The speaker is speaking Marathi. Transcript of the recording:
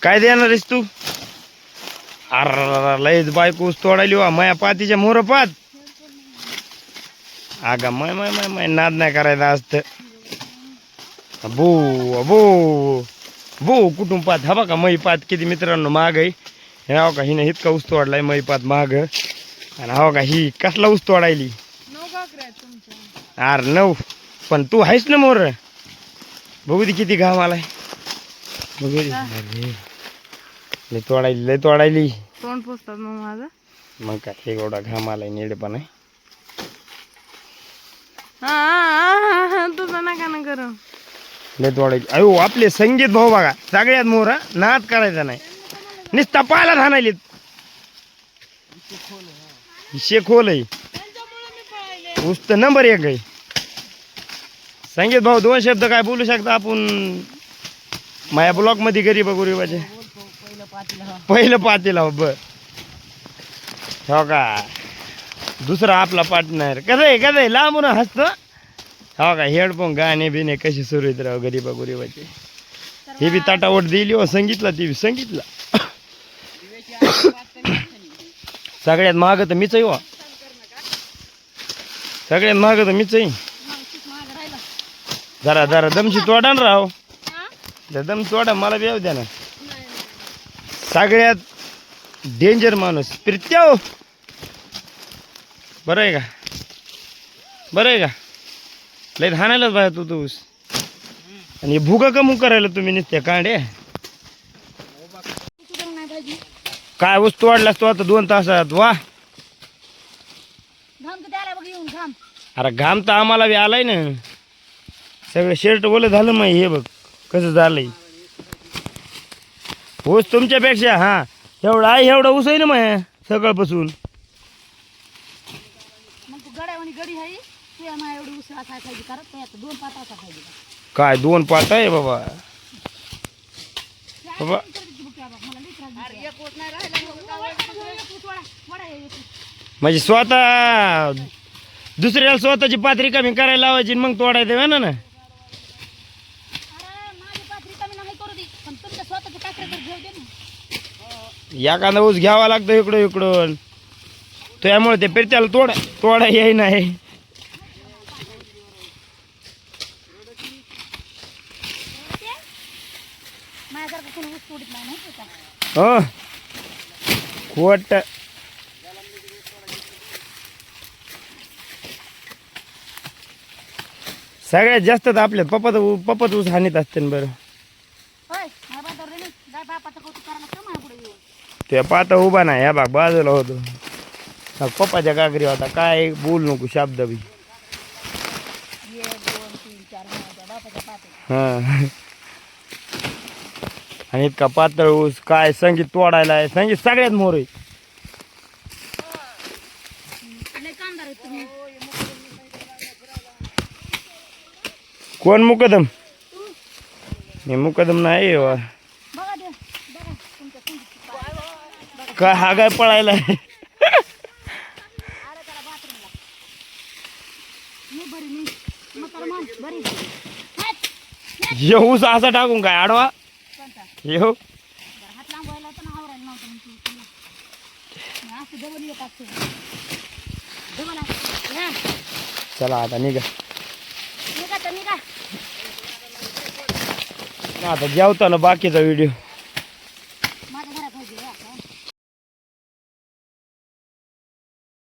काय देणार आहेस तू? अरे लयच बायको ऊस तोडायली वा माया पातीच्या मोर पात. अगं माय माय माय माय नाद नाही करायचा असतं. बो बो बो कुटुंब पात हा बघा मै पात किती मित्रांनो महाग आहे. हे हो का हिने इतका ऊस तोडलाय मै पात महाग. आणि हो का ही कसला ऊस तोडायली. अरे 9 पण तू आहेस ना मोर. बघू दे किती घाम आलाय. बघू दे लय तोडायली लय तोडायली. तोंड पोचतात मग माझं. मग काय एवढा घाम आलाय नेड पण आहे. तुझं नका ना करू. लय तोडायची. अयो आपले संगीत भाऊ बघा सगळ्यात मोर नाद करायचा नाही. नुसता पाला धानायले. शेखोल आहे ऊस तर नंबर 1 आहे. संगीत भाऊ 2 शब्द काय बोलू शकता आपण माया ब्लॉक मध्ये गरीब गुरीबाचे. पहिलं पातेला बर हो का. दुसरा आपला पार्टनर कसं आहे लांबून हसतो. हो का हेडफोन गाणे बिणे कसे सुरू आहेत राव गरीबा गुरीबाचे. हे बी ताटावट दिली हो संगीतला ती संगीतला. सगळ्यात महाग तर मीच आहे हो. सगळ्यात महाग तर मीच आहे. जरा जरा दमशी तोडा ना राव. दम तोडा मला बी येऊ द्या ना. सगळ्यात डेंजर माणूस प्रित्याव. बरं आहे का बरं आहे का. लय हाणायलाच बाहेर तू तूस. आणि भुगा कमू करायला तुम्ही नुसत्या कांडे. काय ऊस तोडलास तू आता 2 तासात वा. अरे घाम तर आम्हाला बी आलाय ना. सगळं शर्ट ओलं झालं मग हे बघ कसं झालंय. ऊस तुमच्यापेक्षा हा एवढा आहे एवढा ऊस आहे ना मग सकाळपासून. काय 2 पात आहे बाबा. बाबा म्हणजे स्वतः दुसऱ्याला स्वतःची पात्री कमी करायला लावायची मग तोडायचं आहे ना. एखादा ऊस घ्यावा लागतो इकडं इकडून. त्यामुळे ते पेरत्याला तोडा येई नाही. हो खोट. सगळ्यात जास्त तर आपल्या पप्पाच ऊस हानीत असते ना. बरं ते पाता उभा नाही ह्या बाग बाजूला होतो. पप्पाच्या गागरी होता काय बोल नको शब्द बी. हा आणि इतका पातळ ऊस काय संगीत तोडायला आहे. संगीत सगळ्यात मोर आहे. कोण मुकदम. मी मुकदम नाही हो. काय हा काय पळायला. येऊस असा टाकून काय आडवा येऊ. चला आता निघा. आता जेवताना बाकीचा व्हिडिओ.